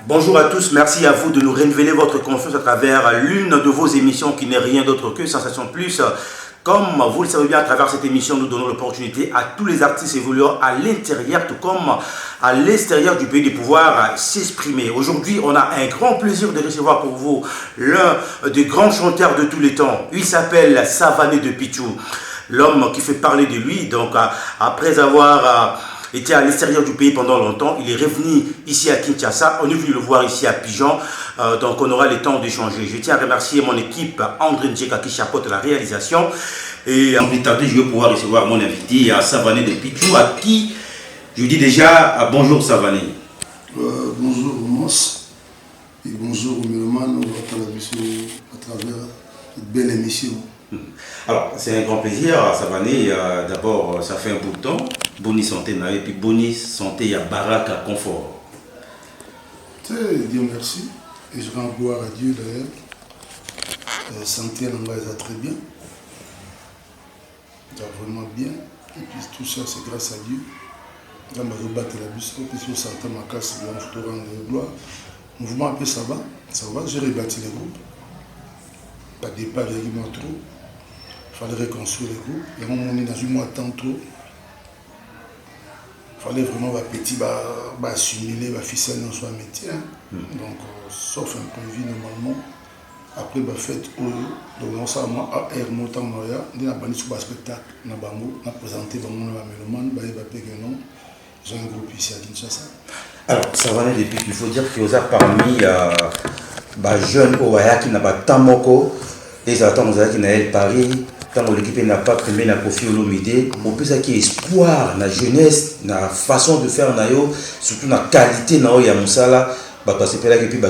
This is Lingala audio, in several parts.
Bonjour à tous, merci à vous de nous renouveler votre confiance à travers l'une de vos émissions qui n'est rien d'autre que Sensation Plus. Comme vous le savez bien, à travers cette émission, nous donnons l'opportunité à tous les artistes évoluant à l'intérieur, tout comme à l'extérieur du pays, de pouvoir s'exprimer. Aujourd'hui, on a un grand plaisir de recevoir pour vous l'un des grands chanteurs de tous les temps. Il s'appelle Savané de Pichou, l'homme qui fait parler de lui. Donc, après avoir était à l'extérieur du pays pendant longtemps. Il est revenu ici à Kinshasa. On est venu le voir ici à Pigeon. Donc on aura le temps d'échanger. Je tiens à remercier mon équipe, André Ndjeka qui chapeaute la réalisation. Et en plus tarder, je vais pouvoir recevoir mon invité, Savané de Pichou, à qui je dis déjà bonjour Savané. Bonjour Mons et bonjour aux mélomanes à travers cette belle émission. Alors, c'est un grand plaisir, Savané. D'abord, ça fait un bout de temps. Boni santé, et puis boni santé, il y a Baraka Confort. Dieu merci. Et je rends gloire à Dieu d'ailleurs. Santé, on va très bien. Vraiment bien. Et puis tout ça, c'est grâce à Dieu. Dans ma rebatte la bus, puis santé, ma casse, bien, je te rends gloire. Mouvement un peu ça va, j'ai rebâti les groupes. Pas de départ, il y a trop. Il fallait reconstruire les groupes. Il y a un moment donné, dans un mois de temps trop. Il fallait vraiment petit assimiler, ficelle dans son métier. Donc, sauf un prévu normalement. Après, fête donc on s'est à montant Moya, on a banni sur le spectacle, on a présenté le mélomane, j'ai un groupe ici à Kinshasa. Alors, Savané depuis il faut dire que vous avez parmi les jeunes qui n'ont pas tant moko, les attentes qui n'ont pas Paris. Quand l'équipe n'a pas primé la Kofi Olomide, on peut dire qu'il y a espoir, la jeunesse, la façon de faire, surtout la qualité de la Moussala, parce que c'est là que on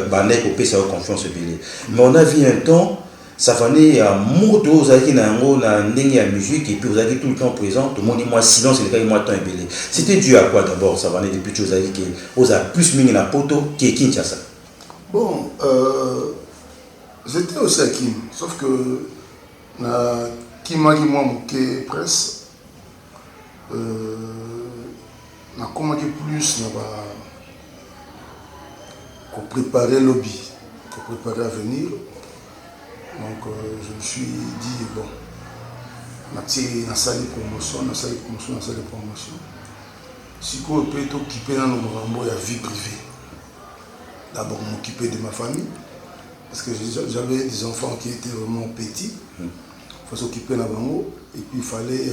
peut avoir confiance. Mais on a vu un temps, ça fait un mot de vous avez la musique et puis vous avez tout le temps présent, tout le monde dit moi silence, c'est le cas moi temps ébélé. C'était dû à quoi d'abord, ça va depuis que vous avez plus mis la poto qui est Kinshasa. Bon, j'étais aussi à Kim, sauf que qui m'a dit moi que presse n'a commandé plus qu'on préparer le lobby, qu'on préparer à venir. Donc je me suis dit bon, on a une salle de promotion, si on peut t'occuper dans la vie privée, d'abord m'occuper de ma famille, parce que j'avais des enfants qui étaient vraiment petits. Il faut s'occuper de la bango et puis il fallait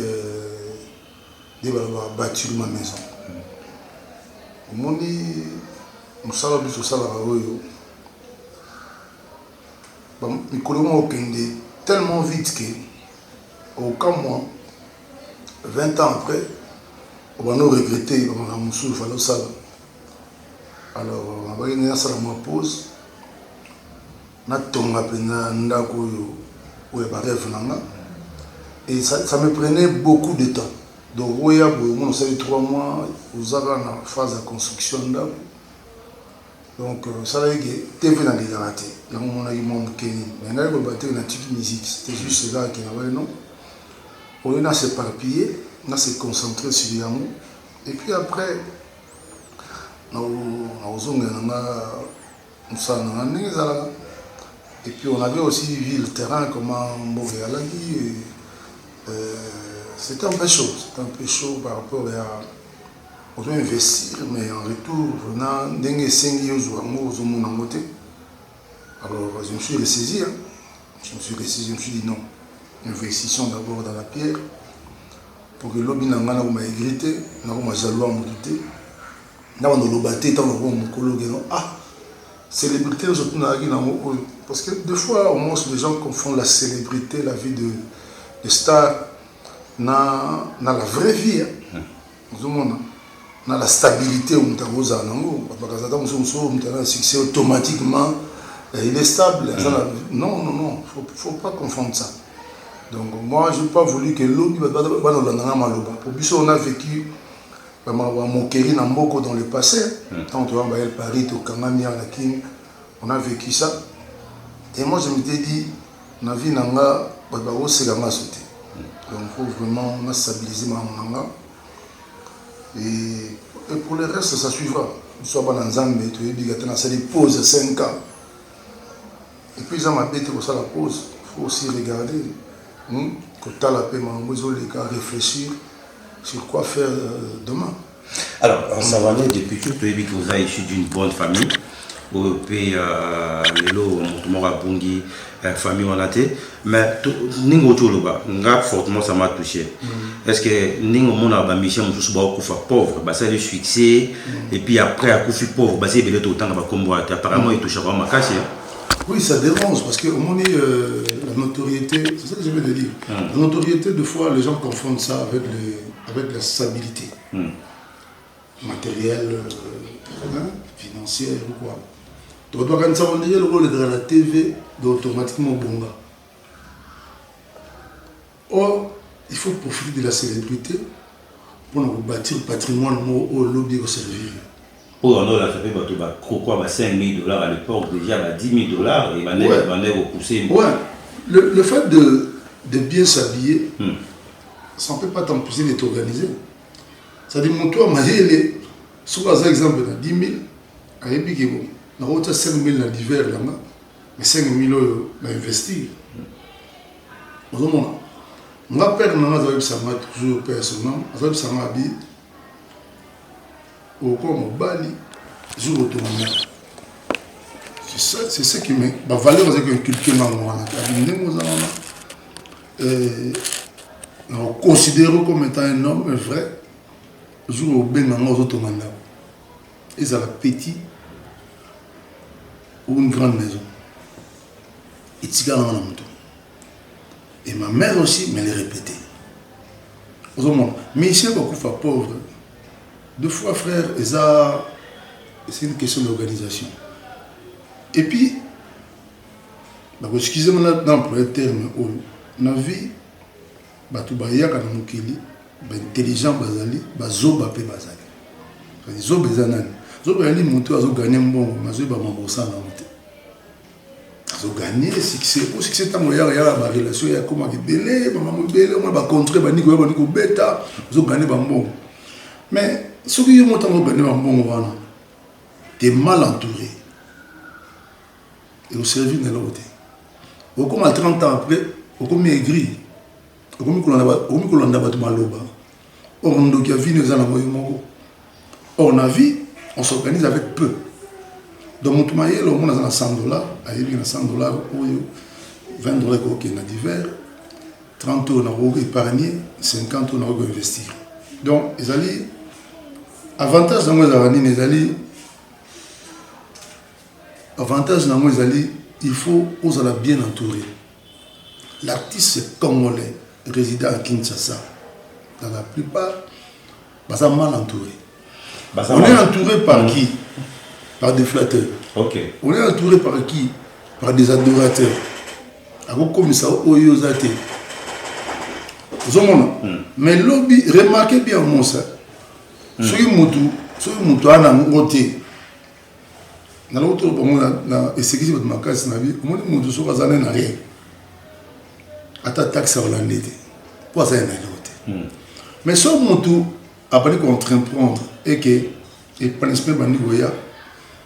bâtir ma maison. Mon dit, nous savons que ça tellement vite que, au cas moi, 20 ans après, on va nous regretter, il fallait ça. Alors, on va y aller à ma pause. On a tombé et ça me prenait beaucoup de temps. Donc, on savait 3 mois, vous avez une phase de construction. Donc, ça veut dire que tu es dans les ratés. Là, on a eu mon Kenny. Mais là, on a battu une musique. C'était juste là qu'il y avait non. On a s'éparpillé, on a se concentré sur l'amour. Et puis après, et puis on avait aussi vu le terrain, comment Montréal a dit. C'était un peu chaud, par rapport à. On doit investir, mais en retour, on a des 5 jours à côté. Alors je me suis ressaisi. Je me suis dit non. Investissons d'abord dans la pierre. Pour que l'objet n'a pas hérité, n'a pas jaloux à mon douté. N'a pas de l'obaté, tant que ah, célébrité, parce que des fois, au moins, les gens confondent la célébrité, la vie de star, dans la vraie vie. Dans la stabilité, on a un succès automatiquement, il est stable. Non, il ne faut pas confondre ça. Donc, moi, je n'ai pas voulu que l'eau on a vécu mon Kéry Namboko dans le passé. Tant que Paris, on a vécu ça. Et moi, je m'étais dit, la vie n'a c'est la sauté. Donc, il faut vraiment stabiliser ma nanga. Et pour le reste, ça suivra. soit dans Zambie, tu es dit que tu pause 5 ans. Et puis, ça m'a dit que ça la pause. Il faut aussi regarder. Que tu as la paix, réfléchir sur quoi faire demain. Alors, en savant depuis tout, tu as dit que vous êtes issu d'une bonne famille. Au pays, famille on a été, mais ningo tcholoba, nga fortement ça m'a touché. Est-ce que ningo mon a mission tous ba kufa pauvre, bah c'est le succès et puis après à kufi pauvre, bah c'est belé autant ba combo apparemment il touche pas ma casse. Oui, ça dérange parce que au moment la notoriété, c'est ça que je veux te dire. La notoriété, des fois, les gens confondent ça avec la stabilité matérielle, financière ou quoi. Donc, quand ça on dit le rôle de la TV, automatiquement bomba. Or, il faut profiter de la célébrité pour nous bâtir le patrimoine au lobby au servir. Oh, on a fait quoi, 5 000 $ à l'époque, déjà 10 000 $, et on est repoussé. Ouais, le fait de bien s'habiller, ça ne peut pas t'empêcher d'être organisé. C'est-à-dire, mon toit, sur un exemple, 10 000, à l'époque, on a 5 000 dans l'hiver, mais 5 000 à investir. On va perdre toujours personnellement, on va habiller. Au Bali, jour autonome. C'est ça qui me valeur que culture dans on considère comme étant un homme vrai jour au ben dans autonome. Ils ont la petite ou une grande maison. Et ma mère aussi me l'a répété. Mais ici, beaucoup de pauvres. 2 fois frère, c'est une question d'organisation. Et puis, excusez-moi d'employer le terme, on a vu, intelligent bazali, zoba pe bazali. Zoba zanani. Zoba yali monto azo gagner mbongo, mazo ba mambosa na monte. Azo gagner succès, pour succès tango ya ba relation ya koma kibele, ba mamobele, on ba contrer ba niko beta, azo gagner ba mbongo. Mais ce qui est monté en bon, tu es mal entouré. Et au service de l'autre. Au comme à 30 ans après, au comme aigri, au comme on a battu maloba. Or, on a vu nous allons on a vu, on s'organise avec peu. Donc, mon tomaïe, on a 100 $, il y a 100 $, 20 $ qui est dans divers, 30 € on a épargné, 50 € on a investir. Donc, ils allaient. Avantage dans les années, avantage dans les années, il faut qu'on soit bien entouré. L'artiste congolais résident à Kinshasa, dans la plupart, ils sont mal entourés. On est entouré par qui? Par des flatteurs. Okay. On est entouré par qui? Par des adorateurs. Comme ça, Oyozate. Mais lobby, remarquez bien mon ça. Soki mutu ana ngote na l'autre na esekisi de makasi na vie comment mutu soka zana na rien ata taxe hollandais pour ça na l'autre mais so mutu après qu'on train prendre et que et principe bandi goya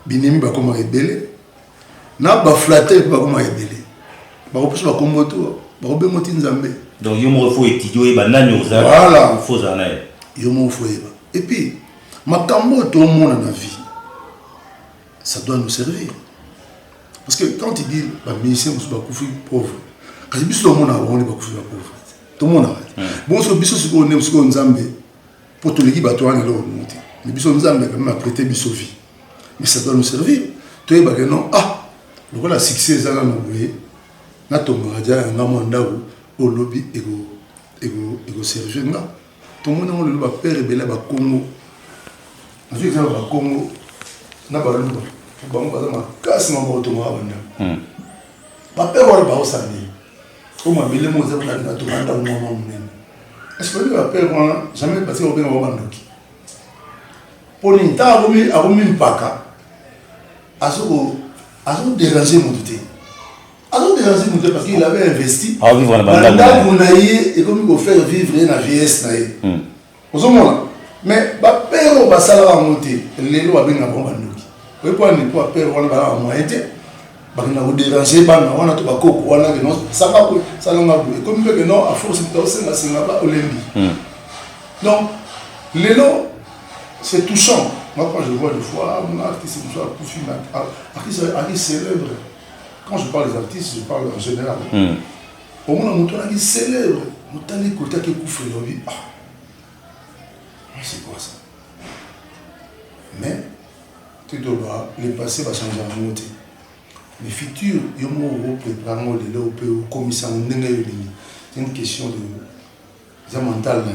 binemi ba koma rebelle na ba flatter ba koma rebelle ba ko pesa ba komboto ba ko bemoti nzambe donc yo mo faut étudier ba nani oza voilà faut zana yo mo faut eba. Et puis, ma cambo tout le monde dans la vie, ça doit nous servir. Parce que quand tu dis, bah, musicien, on se bat pauvre. Quand tu dis tout le monde a on est pas pauvre. Tout le monde a. Bon, ce biso ce qu'on aime, ce qu'on zambe, pour tous les qui battent on est là monter. Mais biso zambe quand même a prêté biso vie. Mais ça doit nous servir. Tu es bah non, le voilà succès ça là nous voulons. Na tombe radia un amanda au lobby ego servir là. Tout le monde a le père et belé ba Congo. Ensuite ça va Congo. Na ba lu ba mo ba ma casse ma moto ma banda. Ba père wala ba osani. Ko ma belé mo za na to anda mo ma munene. Est-ce que le père wala jamais passé au bien wa bandoki. Pour ni ta aromi mpaka. Azo déranger mon douté. Alors déranger mon douté parce qu'il avait investi. Ah vivre la banda et comme il faut faire vivre la vieillesse na. Mais ba père père au basala va monter les lois bien avant bandoki oui pour ne pas père on va moyen bakina ko déranger bana wana to bakoko wana que non ça va ça longa comme que non à force de tauser na singa ba olembi donc les lois c'est touchant moi quand je vois des fois mon artiste c'est toujours pour film artiste célèbre quand je parle des artistes je parle en général au moins on qui célèbre on t'a dit côté qui couvre la vie c'est quoi ça mais tu dois le passé va changer en monter le futur il c'est une question de mental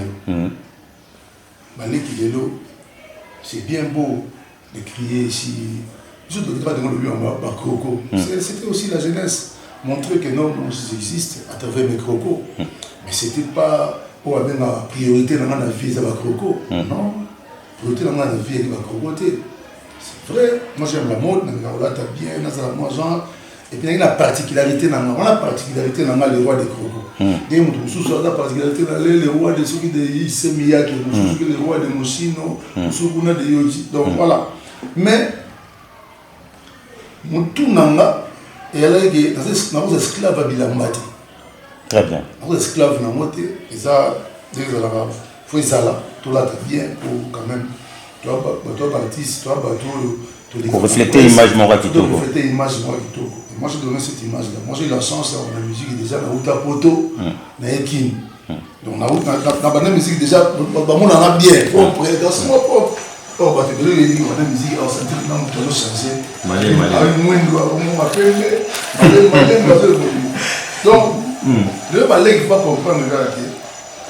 c'est bien beau de crier ici c'était aussi la jeunesse montrer que non existe à travers mes crocos mais c'était pas pour avoir la priorité dans la vie de croco non priorité dans la vie de crocoté. C'est vrai, moi j'aime la mode, t'as bien, et puis il y a une particularité dans la particularité dans les rois des crocos. Il y a une particularité dans les rois de ceux qui sont Miyake, les rois de Moshino, ceux qui ont des Yoji. Donc voilà. Mais, mon tout nanga, et elle est dans les esclaves à Bilambati. Très bien. Dans les esclaves dans moté, et ça, il faut que ça là, tout là, t'as bien pour quand même. Toi, artiste, toi, pour refléter l'image Mora Kitoko. Pour refléter l'image Mora Kitoko. Moi, j'ai donné cette image-là. Moi, j'ai eu la chance, dans la musique, déjà, dans la poto, dans la kin. Donc, dans la musique, déjà, on a bien. Dans ce mois propre. Oh, bah, tu veux dire, dans la musique, on s'est dit, non, on doit changer. Donc, le balai qui va comprendre,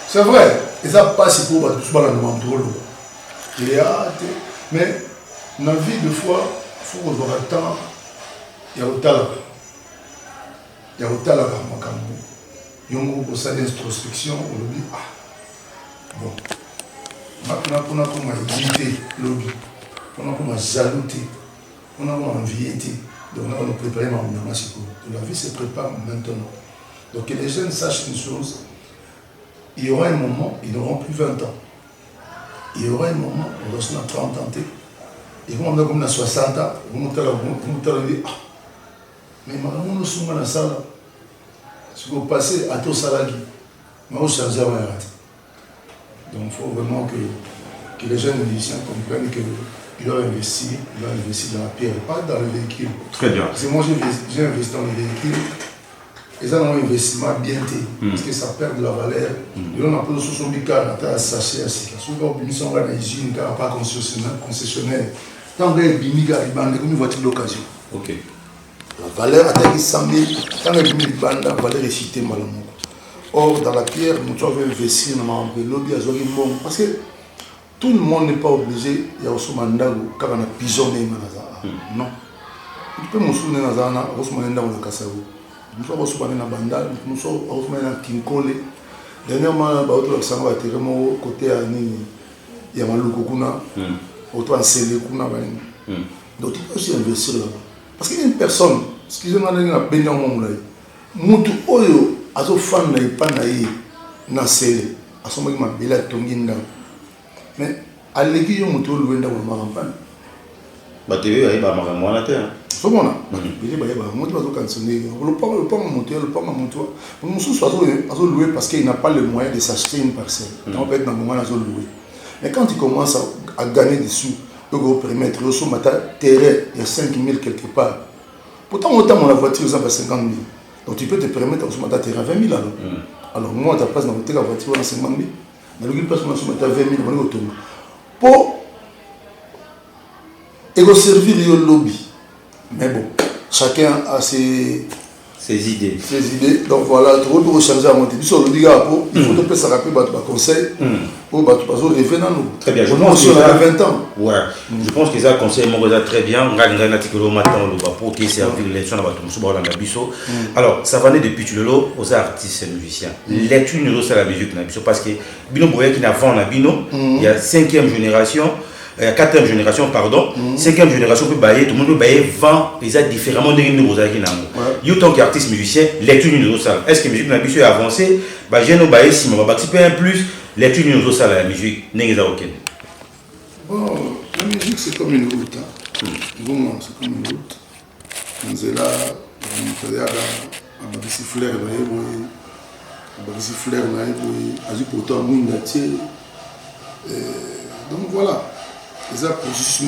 c'est vrai. Et ça passe pour tout ce monde. Mais dans la vie, des fois, il faut avoir le temps. Il y a le talent. Il y a le talent dans mon camp. Il y a un procès d'introspection. On dit, bon, on a comment éviter l'objet. On a comment jalouter. On a comment envier. Donc, on a préparé ma maman. La vie se prépare maintenant. Donc, que les jeunes sachent une chose. Il y aura un moment, ils n'auront plus 20 ans. Il y aura un moment, on va se faire 30 ans. Et quand on a comme 60 ans, on va dire, mais on nous sommes dans la salle. Si vous passez à tout salagi, on va changer. Donc il faut vraiment que les jeunes musiciens comprennent qu'ils doivent investir dans la pierre, pas dans le véhicule. Très bien. Parce que moi j'ai investi dans le véhicule. Et ça, c'est un investissement bien fait, parce que ça perd de la valeur. Et on a peu de choses qui sont sachés à ce qu'il y a. Souvent, ils sont dans les usines, pas concessionnaire. Tant qu'il y a des comme une voiture d'occasion. Ok. La valeur a été 100 000, tant qu'il y a des bandes, la valeur est citée malamment. Or, dans la pierre, nous devons investir dans le lobby à Zogimon. Parce que tout le monde n'est pas obligé, il y a aussi un mandat quand on a pigeonné. Non. Tu peux me souvenir dans un an, on a un mandat dans le Kassavo. Nous sommes aussi dans Bandal, nous sommes aussi dans Kinkole. Dernièrement, nous avons été côté de Yamaloukouna, autour de Sélékouna. Donc, il faut aussi investir là-bas. Parce qu'il y a une personne, excusez-moi, qui a bien dans mon monde. Moutou Oyo, à ce fan n'a pas naïe, n'a scellé, à ce moment où il a tonginda. Mais à l'église, Moutou Oyo, il a un marampane. Bah, tu veux, il va m'en la terre. C'est bon, il va le pont monter, le pont monter. Nous sommes loués parce qu'il n'a pas le moyen de s'acheter une parcelle. On peut être dans le moment où on loué. Mais quand il commence à gagner des sous, il va permettre, il y a terrain, il y a 5 000 quelque part. Pourtant, autant la voiture, ça va 50 000. Donc tu peux te permettre de terrain à 20 000 alors. Alors moi, ta place dans la voiture à 50 000. Dans le place, on va 20 000, on va autour. Pour servir le lobby. Mais bon, chacun a ses idées. Donc voilà, tu peux recharger à monter. Il faut que ça rappelle votre conseil pour revenir à nous. Très bien, je pense qu'on a 20 ans. Ouais. Je pense que ça conseil est très bien. On a un article au matin pour qui servir l'élection dans la Bisso. Alors, ça va depuis Tulolo aux artistes et musiciens. L'étude nous la musique parce que Bino Boya qui n'a pas en Bino, il y a 5e génération. 4e génération, pardon, 5e génération peut bailler, tout le monde peut bailler 20, ils ont différemment de nous. Il y a tant qu'artiste musicien, lecture nous ça. Est-ce que la musique n'a pas avancé? Bah j'ai nos bailler si on va participer un plus, lecture nous ça la musique n'est pas aucune. Bon, la musique c'est comme une route. Bon, c'est comme une route. On est là, on est là, on a des siffleurs, pourtant donc voilà, c'est ça processus.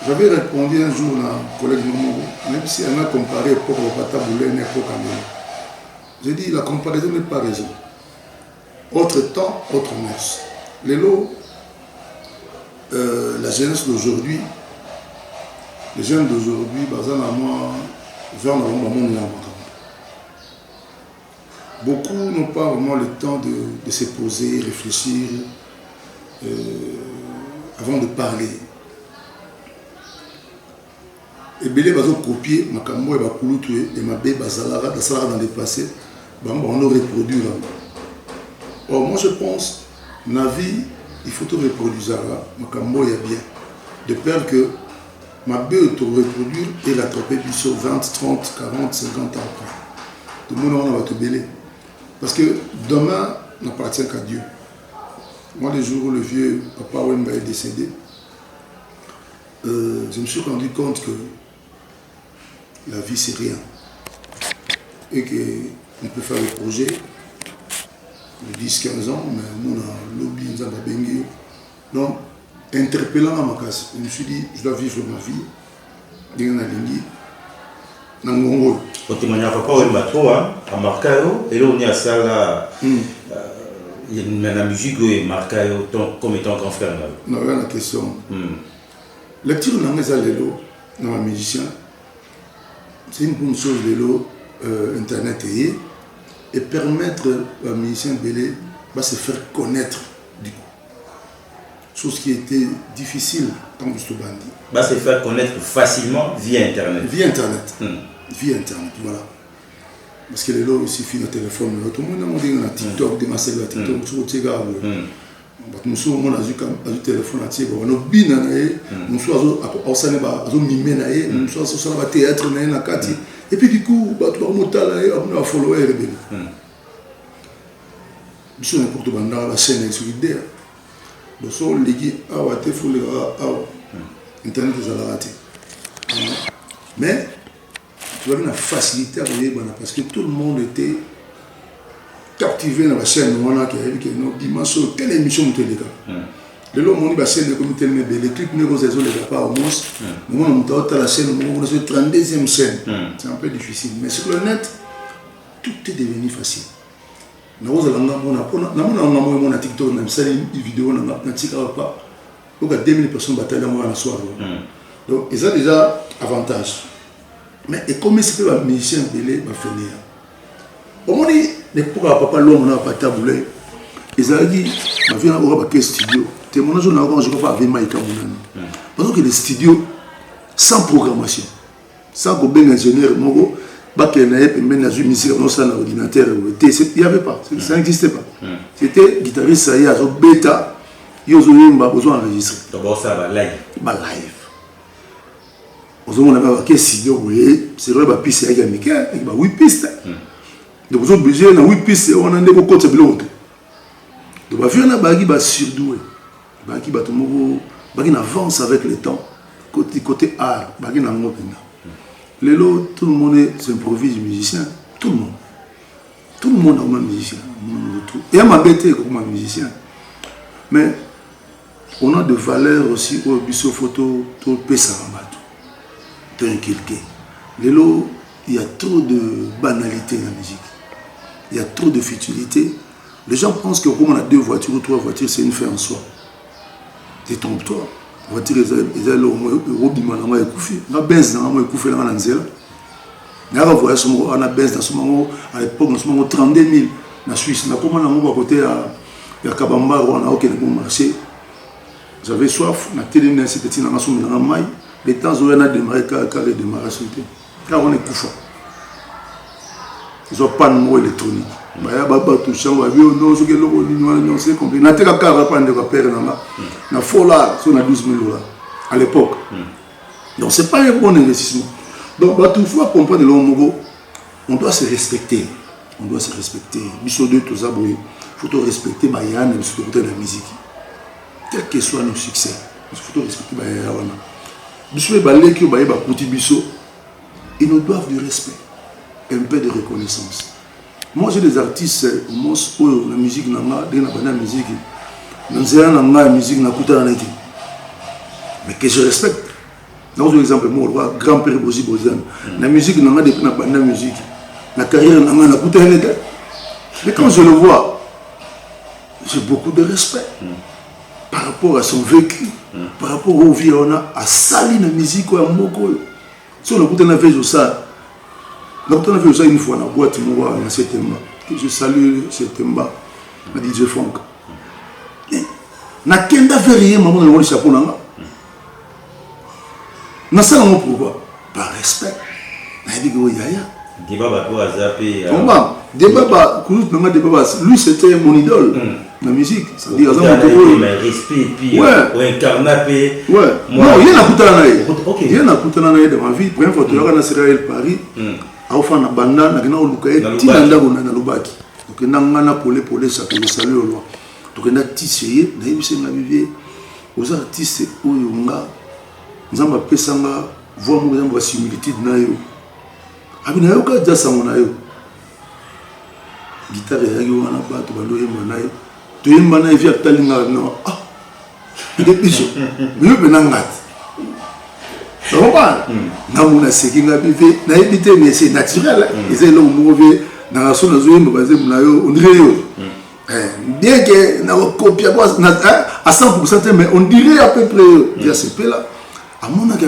J'avais répondu un jour à un collègue Nomo, même si on a comparé l'époque au Pataboulé et l'époque à nous. J'ai dit la comparaison n'est pas raison. Autre temps, autre mœurs. Les lots, la jeunesse d'aujourd'hui, les jeunes d'aujourd'hui, beaucoup n'ont pas vraiment le temps de se poser, réfléchir avant de parler. Et belé bazo copier makambo et bakulutu et ma bé bazalara dans le passé, on a reproduit là. Or moi je pense, dans la vie, il faut tout reproduire là, makambo y a bien. De peur que ma bé te reproduire et l'attraper puis sur 20, 30, 40, 50 ans après. Tout le monde va te belé. Parce que demain n'appartient qu'à Dieu. Moi, le jour où le vieux papa Wemba est décédé, je me suis rendu compte que la vie c'est rien. Et qu'on peut faire des projets de 10-15 ans, mais nous, on a lobby, nous avons bengi. Donc, interpellant à ma casse, je me suis dit, je dois vivre ma vie. Au témoignage, papa Wemba toi, à Marcayo, et là on est à ça là. La musique est marquée comme étant grand frère. Non, il y a une question. Lecture dans les allélos, dans un musicien, c'est une bonne chose de Internet et permettre à un musicien belé de se faire connaître du coup. Chose qui était difficile quand je te bandis. Va se faire connaître facilement via Internet. Via Internet. Via Internet, voilà. Parce que les lots, il suffit de téléphone. Tout le monde a dit dans TikTok, des masses de TikTok, tout le monde nous sommes à téléphone à Tiego. On a bien nous sommes à mimé nous sommes à théâtre na kati. Et puis du coup, tu vas monter là et on a follower rebelle. Nous sommes pour te vendre la chaîne solidaire. Donc so ligi awa te faut le internet des raté. Mais tu as une facilité à regarder parce que tout le monde était captivé dans la chaîne. On a qui dimanche quelle émission vous les gars. Le long on dit la chaîne de comité les clips ne vont les pas au moins. Nous on a la chaîne on a 32e chaîne. C'est un peu difficile mais sur le net tout est devenu facile. Nous on a TikTok on a une vidéo on a TikTok pas. Donc 2000 personnes bataillent dans la soirée. Donc ils ont déjà avantage. Mais et comment est-ce que les musiciens belé va finir? Au moins, les pourquoi papa l'homme n'a pas taboulé. Ils ont dit, ma vie n'a pas de studio. Témoignage on a encore je crois pas avec Maïka Mounani. Parce que les studios sans programmation, sans que ben ingénieur mogo, bah qu'il y ait même la musique non sans ordinateur il y avait pas, ça n'existait pas. C'était guitariste ça y a zo bêta, ils ont besoin d'enregistrer. D'abord ça va live. Bah live. On a un studio, c'est vrai, il y a 8 pistes. Donc, vous êtes obligé, dans 8 pistes, on a des côtés de l'autre. Donc, il y a un surdoué. Il avance avec le temps. Côté art, les lots, tout le monde s'improvise musicien. Tout le monde. Tout le monde est un musicien. Et il y a ma bête comme un musicien. Mais on a des valeurs aussi au biseau photo, tout le pays il y a trop de banalité dans la musique. Il y a trop de futilité. Les gens pensent que comme on a 2 voitures ou 3 voitures, c'est une fin en soi. Détrompe-toi. La voiture, ils ont le écouffé. On a Benz dans le écouffé dans la Nzela. On a Benz dans ce moment, à l'époque, dans ce moment, 32 000 en Suisse. On a comment on a à côté à Kabamba, on a aucun marché. J'avais soif, on a télé, c'était dans la maille. Les temps où on a démarré, car les démarrages sont car on est couffant. Ils n'ont pas de numéro électronique. Il y a des tout ça, on a vu, on s'est compris. On a été capable de prendre des repères dans Fola, on a 12 000 $ à l'époque. Donc ce n'est pas un bon investissement. Donc, il faut comprendre l'homme, on doit se respecter. On doit se respecter. Il faut respecter la musique. quel que soit nos succès, il faut respecter les ils nous doivent du respect, un peu de reconnaissance. Moi j'ai des artistes, la musique, la musique, la musique, mais que je respecte. Dans un exemple, moi, grand-père Bosi Bozan, la musique, la musique, la carrière, mais quand je le vois, j'ai beaucoup de respect par rapport à son vécu, par rapport au vie on a à sali la musique ou à moko. Si on a fait ça, une fois dans la boîte, je salue cet Temba, la DJ Franck. Na kenda fait rien, maman dans le chapeau là. Na ça non pourquoi? Par respect. Na dit que yaya. Débat pour zapper. Débat, lui c'était mon idole. La musique, c'est-à-dire respect puis incarnapé. Ouais. Non, il y a un coup de ma vie. Première fois que tu as Israël Paris, à offrir na banda na kena olukaye tinanda ko na lobaki. Donc na ngana pole ça que salut au loi. Donc na tissé na yebise na vivie aux artistes oyo nga nzamba pesanga voix mo nzamba similitude na yo. Abi na yo ka jasa na yo. Guitare ya yo na bato balo yemba na yo. Tu yemba na via talinga no. Ah. Depuis mieux benangat. Ça va pas. Namuna sekinga bivé na éviter mais c'est naturel. Ils est là au mauvais dans la zone de basé na yo on dirait yo. Bien que na copie à 100% mais on dirait à peu près il y a ce peu là. À mon avis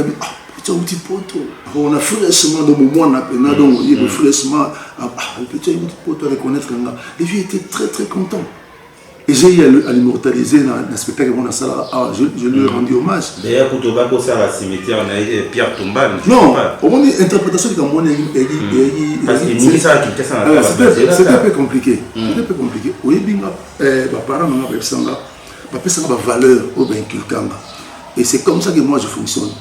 petit outil poto. On a fraîchement dans moment on a pena donc il est fraîchement petit outil poto reconnaître que les vieux étaient très très contents. Et j'ai eu à l'immortaliser dans le spectacle de Salah. Je lui ai rendu hommage. D'ailleurs, quand on va ça à cimetière, on a Pierre Tomba. Non, au moins l'interprétation de Gamon c'était un peu compliqué. C'était un peu compliqué. Oui, binga, mes parents m'ont appelé ça, ma valeur au Benkulkanga. Et c'est comme ça que moi je fonctionne.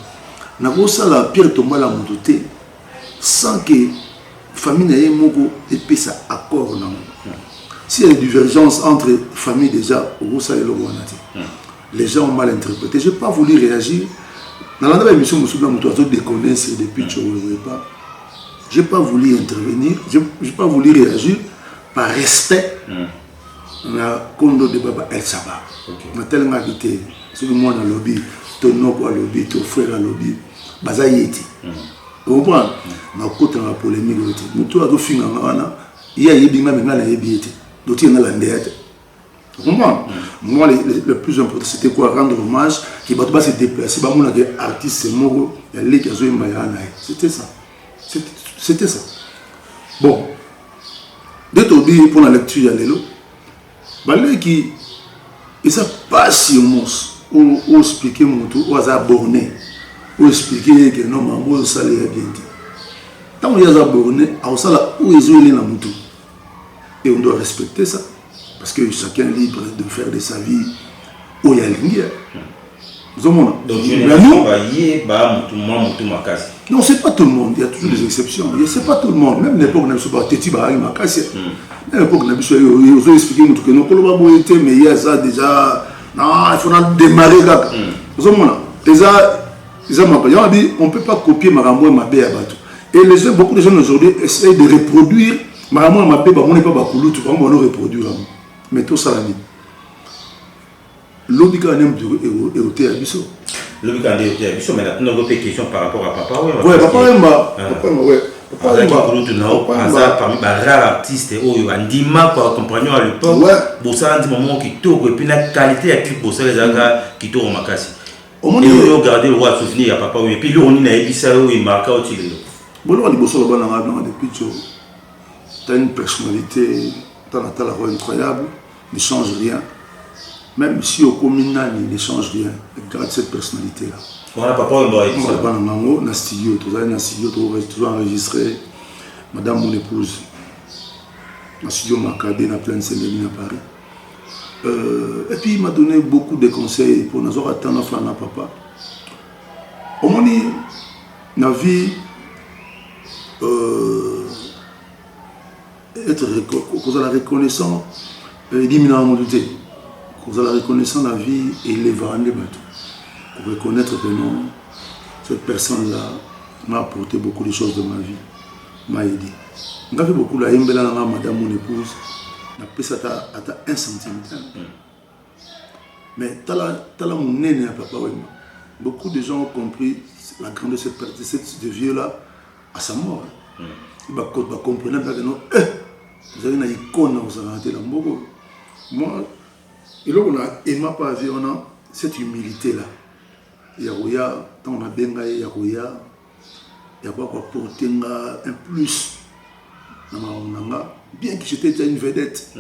N'a pas ça la Pierre Tomba la monté sans que la famille n'ait moko et puis ça accord. S'il y a des divergences entre familles déjà, les gens ont mal interprété. Je n'ai pas voulu réagir. Dans la émission, je n'ai pas voulu intervenir. Je n'ai pas voulu réagir par respect. Na kondo de Baba El Saba. Je suis tellement habité. C'est moi dans le lobby, ton nom à lobby, ton frère à lobby. Bazayeti. Vous comprenez? Na côté dans la polémique. Nous avons fait il y a des gens qui ont d'autres qui ont l'andéate. Vous comprenez? Moi, le plus important, c'était quoi? Rendre hommage, qui ne va pas se déplacer. Les artistes, c'est mort, il y a les qui ont c'était ça. C'était ça. Bon. Dès que pour la lecture, il y a les lots. Les qui, et ça passe sur moi, ou expliquer mon tour, ou borné, ou expliquer que non, maman, ça l'est bien dit. Tant qu'il y a borné, où ils ont les moto. Et on doit respecter ça. Parce que chacun est libre de faire de sa vie où il y a l'ingé. Donc, non, c'est pas tout le monde. Il y a toujours des exceptions. C'est pas tout le monde. Même l'époque, on a pas Teti Bahari Makassi. Même l'époque, on a expliqué que nous avons été, mais il y a ça déjà. Non, il faut démarrer là. On ne peut pas copier Marambo et Mabé à Batou. Et beaucoup de gens aujourd'hui essayent de reproduire. Marambo et Mabé, on n'est pas Bakoulou, tu vas reproduire. Mais tout ça, l'objet quand même est au théâtre. L'objet quand même est au théâtre, mais là, nous avons des questions par rapport à Papa. Oui, Papa Wemba. Parmi les rares artistes, Andima, compagnon à l'époque, Bossa, un moment qui tourne, et puis la qualité à qui Bossa les aga qui tourne au Makassi. Et on regarde le roi souvenir à Papa, et puis lui, on a Ebissa, il marque au Chili. Bon, on dit Bossa, depuis que tu as une personnalité, tu as la voix incroyable, ne change rien. Même si au communal, il ne change rien, regarde cette personnalité-là. On n'a pas peur de on a un studio, toujours enregistré. Madame, mon épouse, un studio Macabé, dans plein de Saint-Denis à Paris. Et puis il m'a donné beaucoup de conseils pour nous attendre à papa. Au moins, dans la vie, être reconnaissant, éliminer la mondialité. vous allez reconnaître la vie et les varandes bateaux. Pour reconnaître que non, cette personne-là m'a apporté beaucoup de choses dans ma vie, m'a aidé. On a fait beaucoup la yembela na madame mon épouse, n'a pris ça à 1 centimètre. Mais t'as la mon nez à papa Wemba. Beaucoup de gens ont compris la grandeur de ce vieux-là à sa mort. Ils comprennent que non, vous avez une icône, vous avez raté la mort. Moi, il m'a pas vu, on a cette humilité-là. Yarouya, tant on a bien gagné Yarouya, il y a quoi porter un plus. Bien que j'étais déjà une vedette.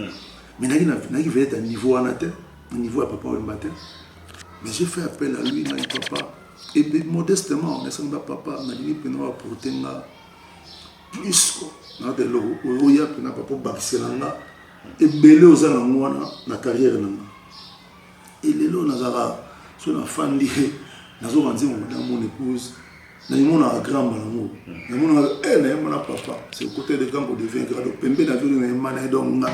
Mais il y a une vedette à niveau à niveau à papa Wemba. Mais j'ai fait appel à lui, il m'a dit papa. Et bien, modestement, on est papa, on a dit que nous allons porter plus. On a dit que nous allons porter et belé aux alentours de la carrière. Et les lots, nous avons sur la fan liée, nous avons dit mon épouse, nous avons un grand amour. Nous avons un papa. C'est au côté de quand on devient grand. Pembe n'a vu une manée donc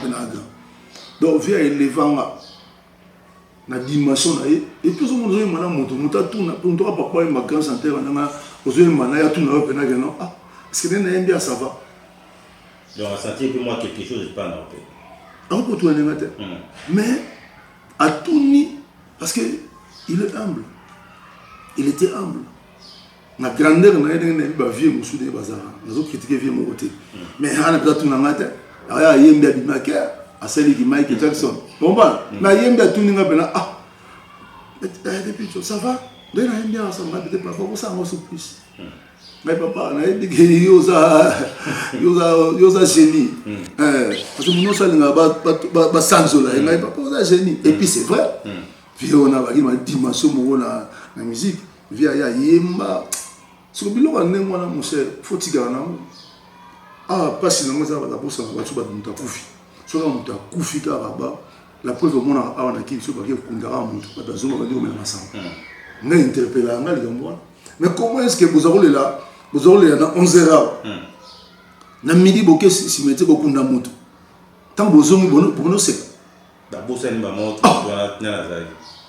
donc via élevant la dimension et puis on nous a madame moto tout na pour toi papa et ma grand santé on a osé manaya tout na pena que non ah est-ce que n'est bien ça va donc on sentit que moi quelque chose pas non plus on peut tout animer mais à tout ni parce que il est humble il était humble la grandeur na yene ba vieux musu de bazar nous autres critiquer vieux mon côté mais on a peut tout na ngate aya yembe bi maker à celle qui Michael Jackson. Bon, bah, mais il y a tout le monde ah, depuis ça va, il y a bien ça, mais peut-être pas pour ça, on se plus. Mais papa, il y a des génie. Parce que nous sommes pas sans là, mais papa, génie. Et puis c'est vrai, on a une dimension de la musique, via Yemba. Ce que nous avons dit, mon cher, faut que tu aies ah, pas si nous avons la bourse, on va tout battre. Soit on t'a coupé la preuve au monde a qui se bat qu'on dira mon pas besoin de dire mais ensemble n'a interpellé on a les gars mais comment est-ce que vous aurez là dans 11h na midi boké si mettez beaucoup na moto tant besoin pour nous c'est la bourse elle m'a montré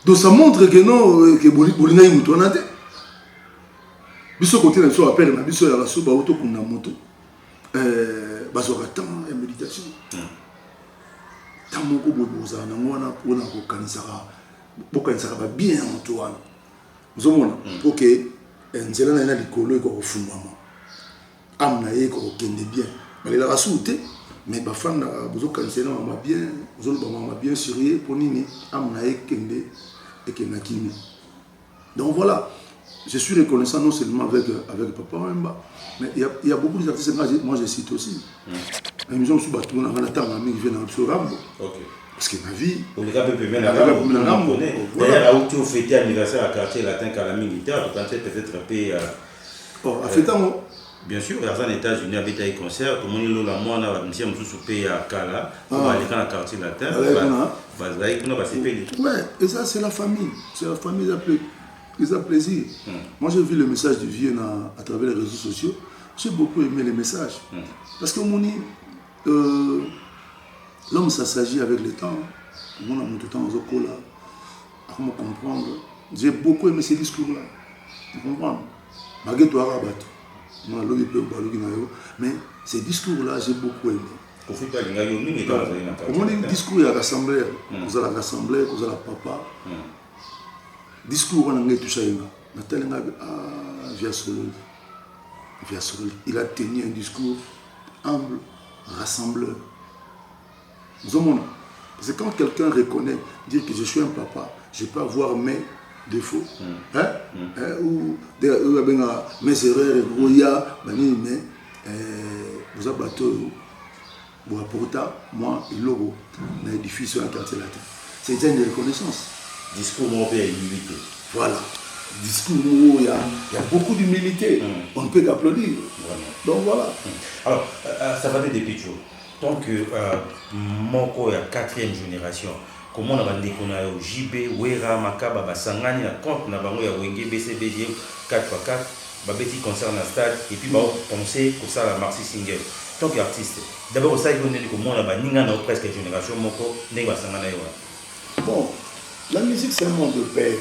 donc ça montre que non que bolina yi moto na te biso côté na so appelle na biso ya la so ba auto kuna moto bazoka temps et méditation tant que vous avez bien Antoine. Vous avez ok, nzela na ina likolo ko fumama. Amna ye ko kende bien. Mais la rasouté, mais ba fanda vous okanisela mama bien, vous avez mama bien sérieux pour nini amna ye kende et kenakimi. Donc voilà, je suis reconnaissant non seulement avec papa Wemba, mais il y a beaucoup d'artistes moi je cite aussi. La maison sous bateau on a un temps qui vient dans Rambo. Parce que ma vie pour les gars peut bien Rambo. D'ailleurs où tu fêtais anniversaire à quartier latin car la militaire tu pensais peut-être payer à fêtant bien sûr dans les États-Unis avec des concerts tout le monde là moi on a monsieur sous payer à Kala pour aller dans le quartier latin ouais et ça c'est la famille ils ont plaisir. Moi j'ai vu le message du vieux à travers les réseaux sociaux. J'ai beaucoup aimé les messages. Parce que l'homme ça s'agit avec le temps. On a tout le temps aux là. Comment comprendre? J'ai beaucoup aimé ces discours-là. Vous comprenez? Malgré toi, mais ces discours-là, j'ai beaucoup aimé. Comment les discours à l'assemblée? Vous allez à l'assemblée, vous allez à papa. Discours on a touché via Solol. Il a tenu un discours humble, rassembleur. Parce que quand quelqu'un reconnaît, dire que je suis un papa, je peux avoir mes défauts, ou mes erreurs, mais vous avez bateau, vous apportez moi et l'euro dans l'édifice sur un quartier latin. C'est une reconnaissance. Discours et humilité. Voilà. Discours où il y a beaucoup d'humilité. On ne peut qu'applaudir. Donc voilà. Alors, ça va être des pichos. Tant que mon corps est 4e génération, comment on a dit qu'on a JB, Wera, Makaba, Basangani, la compte, on a dit Wenge, BCBG, 4x4, Babeti concerne la stade, et puis penser que ça la Marcy Singer. Tant qu'artiste, d'abord, ça, il faut dire que moi, on a dit presque génération, mon corps, n'est pas Sangana. Bon. La musique, c'est un monde de paix.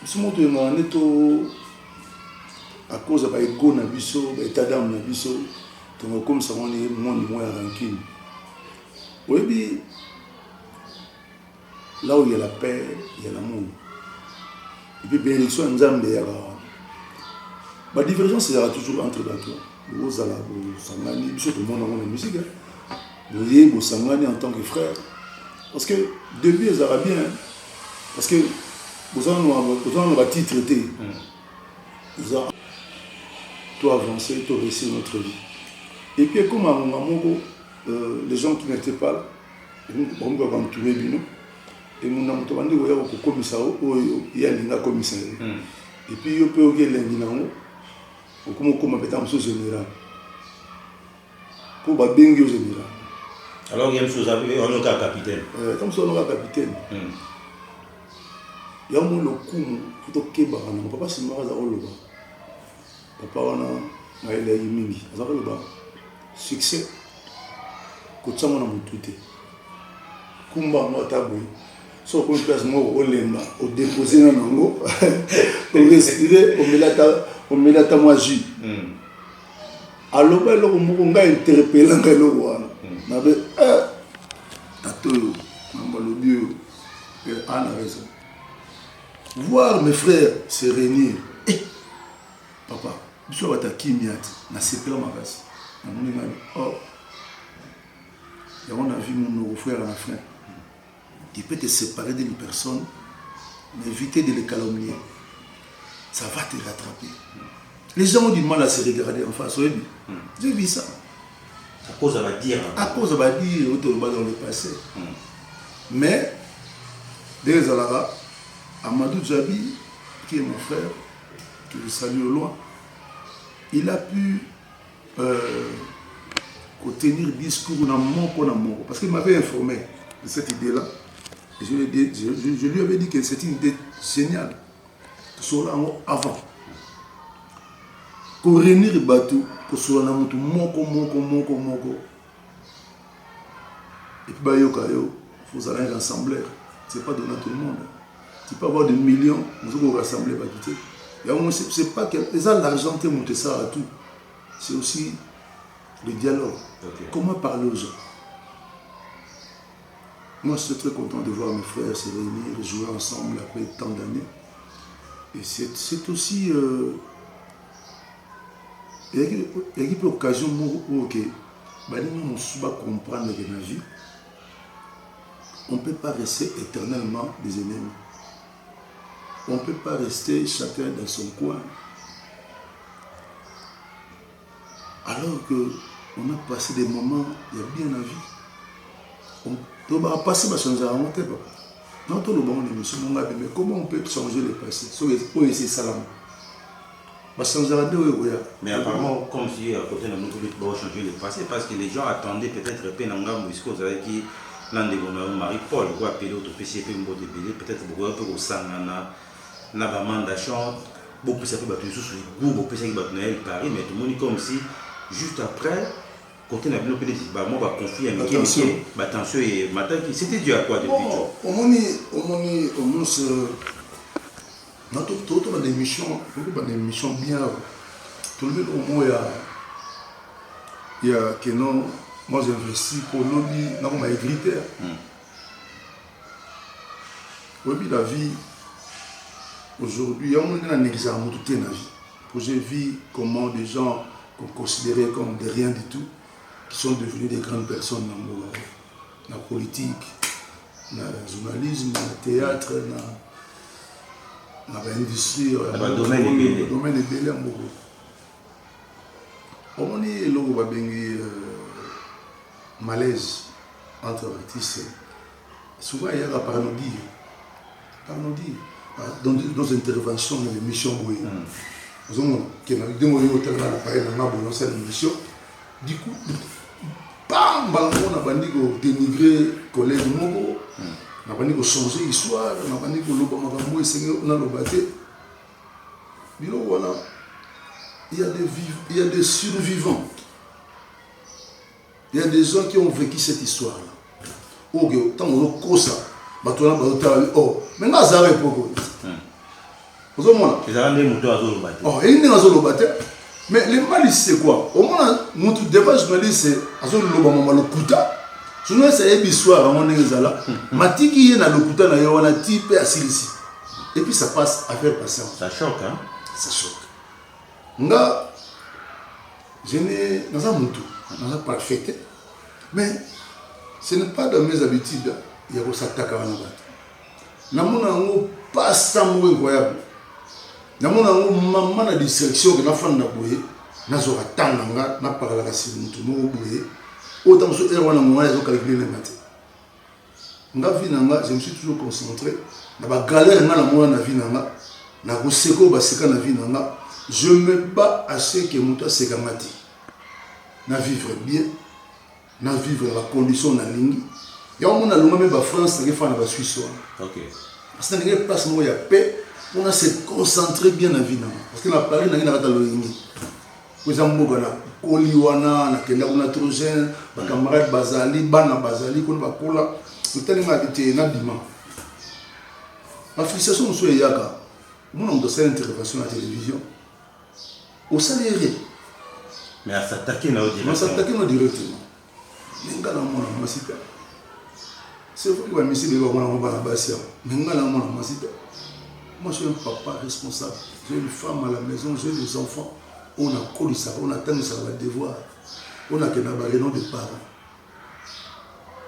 Ce monde est à cause de l'ego, de l'état d'âme, de comme ça, on est moins rancune. Oui, là où il y a la paix, il y a l'amour. Et puis, bénédiction, nous avons des la différence, c'est toujours entre d'autres. Vous allez vous tout le monde dans la musique. Vous s'engagez en tant que frère. Parce que depuis les Arabiens, parce que vous en avez titre traité. Vous avez tout avancé, tout réussi notre vie. Et puis, comme à mon amour, les gens qui n'étaient pas là, ils m'ont entouré de nous. Et mon amour, il y a un commissaire, il y a un commissaire. Et puis, il peut y avoir un comme un général. Pour bien général. Alors, il y a une chose à dire, on est capitaine. Comme ça, on est capitaine. Il y a un coup, il faut que mon papa se marie à Oloba. Papa, on a eu Mingi. Succès. Quand ça, on a tout. Kumba, on a tabou. Sauf qu'on place moi au Lema, au déposé dans l'ango, au respirer, au met la tamagie. Alors, on a interpellé l'ango. On avait voir mes frères se réunir. Papa, je suis attaqué, je suis pas ma base. On a vu mon frère à la fin. Il peut te séparer d'une personne, mais éviter de les calomnier. Ça va te rattraper. Les gens ont du mal à se regarder en face. J'ai vu ça. À cause de la dire. À cause de la dire, dans le passé. Mais, dès Zalara, Amadou Djabi, qui est mon frère, que je salue au loin, il a pu tenir discours dans mon parce qu'il m'avait informé de cette idée-là. Je lui avais dit que c'était une idée géniale. Soit avant. Pour réunir le bateau, pour soit là, moko. Et puis, il faut aller rassembler. Ce n'est pas donné à tout le monde. Tu peux avoir des millions, vous pouvez rassembler. C'est pas que l'argent qui monte ça à tout. C'est aussi le dialogue. Okay. Comment parler aux gens? Moi, je suis très content de voir mes frères se réunir, jouer ensemble après tant d'années. Et c'est aussi... il y a une occasion où nous comprendre que dans la vie, on ne peut pas rester éternellement des ennemis. On ne peut pas rester chacun dans son coin. Alors qu'on a passé des moments, il y a bien la vie. On va passer ma chance à remonter. Non, tout le monde est monsieur, mais comment on peut changer le passé? C'est salam. Mais apparemment, comme si à côté de nous, on va changer le passé, parce que les gens attendaient peut-être Penanga Mouisco, vous savez qui l'un de Marie-Paul, ou appelé au PCP, peut-être beaucoup au Sangana, Nabamanda chante, beaucoup ça peut battre sous les goûts, beaucoup ça qui battre Noël Paris, mais tout le monde comme si, juste après, quand on a bien opéré, moi, on va confier à attention et matin, c'était dû à quoi depuis au moins, notre des missions bien. Tout le monde au moins il y a que non, moi j'ai investi pour lobby dans ma critère. Oui, la vie aujourd'hui, il y a un examen toute la vie. J'ai vu comment des gens qu'on considérait comme des rien du tout, qui sont devenus des grandes personnes dans la politique, dans le journalisme, dans le théâtre, dans l'industrie, dans le domaine des bélés. On est là malaise entre artistes. Souvent, il y a la paranodie. Dans nos interventions, dans l'émission, du coup, bam, on a bandit dénigrer collègue Mogo, on a bandit changer l'histoire, on a bandit il y a des survivants. Il y a des gens qui ont vécu cette histoire-là. Tant on ça, batona batotala oh mais nga azara epoko ozomona ezala nde moto azoloba te oh eyi ndenge azoloba te mais le mali c'est quoi omona mutu deva journaliste azoloba mama lokuta journaliste ayebi soir yango ndenge ezala matiki ye na lokuta na ye wana ti mpe asilisi et puis ça passe à faire patience ça choque hein ça choque nga je n'ai naza mutu naza parfait mais ce n'est pas dans mes habitudes ya kosataka wana bato namona yango pasa moko incroyable namona yango mama na distraction ke nafanda boye nazoka tanga nga napakalaka si mutu moko boye autant mosu ere wana mongana ezokalcule nenga te nga vi na nga je me suis toujours concentré na bagalere nga na mona na vi na nga na koseka oyo baseka na vi na nga je me bats à ce que moto asekanga te na vivre bien na vivre la condition na lingi yango mona longa me bafrance nake fana basuisse wana parce que ndenge place moko ya paix mpona se concentrer bien na vie nanga parce que na paris nange nakata loyengi po eza mboka na koli wana nakenda kuna trogène bacamarade bazali bana bazali kuna bakola otalinga te na bima bafixation mosusu eyaka omona moto asala intervention na télévision osali rien mais asatake na directement mais nga na mona mwasi te c'est vrai que bamisili bamona ngo bana basi yango mais nga na mona mwasi te moi je suis un papa responsable j'ai une femme à la maison j'ai des enfants on a kolisa on attend ça va devoir on a que na barenon de parents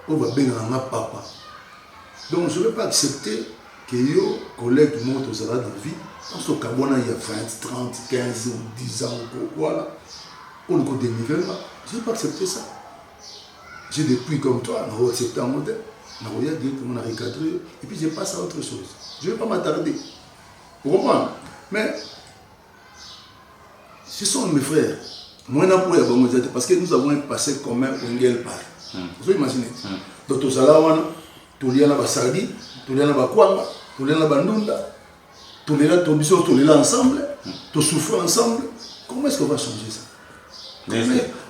on va bien na papa donc je ne vais pas accepter que yo collègue monte aux dans la vie on se cabona il y a 20 30 15 ou 10 ans voilà on ne peut dénigrer là je ne vais pas accepter ça j'ai des puits comme toi on va accepter un modèle on va directement recadrer et puis je passe à autre chose je ne vais pas m'attarder vous comprenez mais ce sont mes frères moi parce que nous avons un passé commun au Ngel par vous imaginez donc tout ça là tulia na basardi tulia na bakwanga tulia na bandunda tulia tobiso tulia ensemble to souffrir ensemble comment est-ce qu'on va changer ça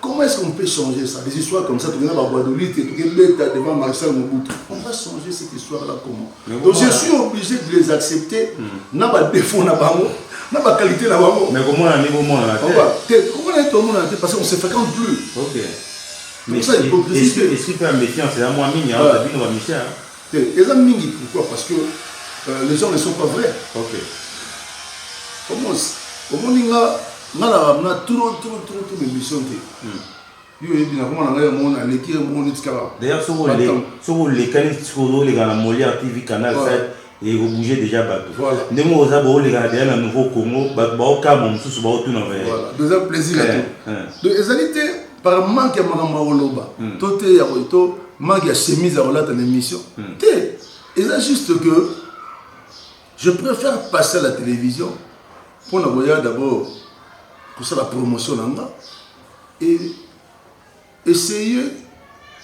comment est-ce qu'on peut changer ça des histoires comme ça tu viens à Guadeloupe tu es devant Marcel Mobutu on va changer cette histoire là comment donc je suis obligé de les accepter na ba défaut na bango na ba qualité na bango mais comment on a niveau moi là comment est tout le monde parce qu'on se fréquente plus OK mais ça hypocrisie est-ce qu'il fait un méfiant c'est à moi mini hein la vie nous va méfier hein et ça mingi pourquoi parce que les gens ne sont pas vrais OK comment ninga ngala na trop d'émissions yo ebi na comment nanga mon aleki mon itikaba d'ailleurs sur les canaux sur les gars Molia TV canal 7 et vous bougez déjà bateau ndemo oza bo les gars derrière le nouveau Congo ba ka mon sous ba tout na voilà deuxième plaisir donc ezalité par manque ya makambo oloba tote ya to manque ya chemise à relata l'émission té c'est juste que je préfère passer à la télévision pour la voyage d'abord pour ça la promotion là et essayer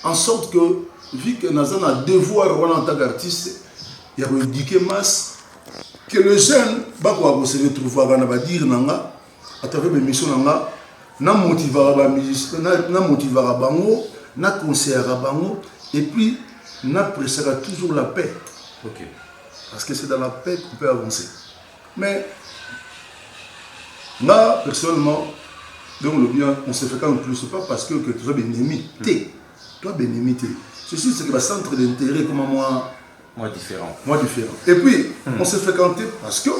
en sorte que vu que nous avons un devoir en tant qu'artiste il y a éduquer masse que les jeunes va se retrouver à dire nanga à travers mes missions nanga na motiver ba musicien na motiver bango na conseiller bango et puis na pressera toujours la paix OK parce que c'est dans la paix qu'on peut avancer mais moi personnellement donc le bien on se fait quand plus c'est pas parce que tu es bien ennemi toi bien ennemi c'est juste que le centre d'intérêt comme moi différent et puis on se fréquentait parce que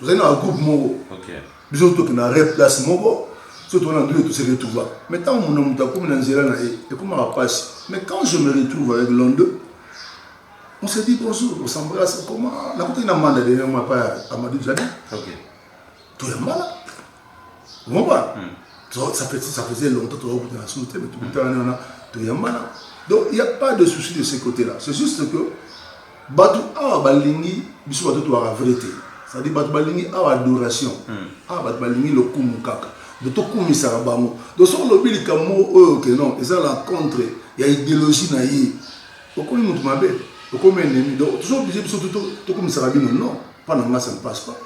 vous avez un groupe moro OK bisous to que na replace moro surtout on a deux tout se retrouver mais tant mon nom ta comme dans zéro et comment on passe mais quand je me retrouve avec l'un d'eux on se dit bonjour on s'embrasse comment la côté n'a mandé de moi pas Amadou Jadi OK tout est mal vous comprenez ça faisait longtemps que tu as la souté mais tout le temps tout est mal donc il n'y a pas de souci de ce côté là c'est juste que batu awa balingi biso batu to la vérité c'est-à-dire batu balingi awa adoration awa batu balingi lokumu kaka de to kumisaka bango donc so lobi likambo oyo que non eza la contre ya idéologie na ye okomi mutu mabe okomi ennemi donc toujours obligé biso to kumisaka bino non pas na nga ça ne passe pas